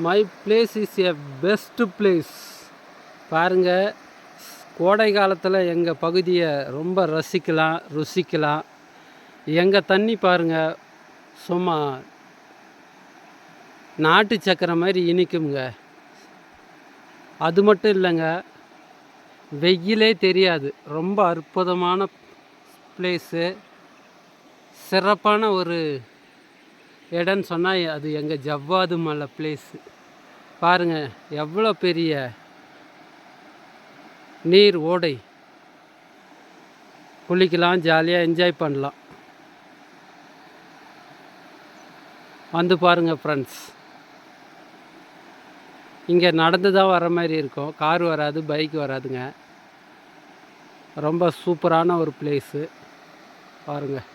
My place is a best place. பாருங்கள், கோடை காலத்தில் எங்கள் பகுதியை ரொம்ப ரசிக்கலாம், ருசிக்கலாம். எங்கள் தண்ணி பாருங்கள், சும்மா நாட்டு சக்கரை மாதிரி இனிக்குங்க. அது மட்டும் இல்லைங்க, வெயிலே தெரியாது. ரொம்ப அற்புதமான பிளேஸு, சிறப்பான ஒரு இடம்னு சொன்னால் அது எங்கள் ஜவ்வாது மலை பிளேஸு. பாருங்கள், எவ்வளோ பெரிய நீர் ஓடை. குளிக்கலாம், ஜாலியாக என்ஜாய் பண்ணலாம். வந்து பாருங்கள் ஃப்ரெண்ட்ஸ். இங்கே நடந்து தான் வர மாதிரி இருக்கும், கார் வராது, பைக் வராதுங்க. ரொம்ப சூப்பரான ஒரு பிளேஸு பாருங்கள்.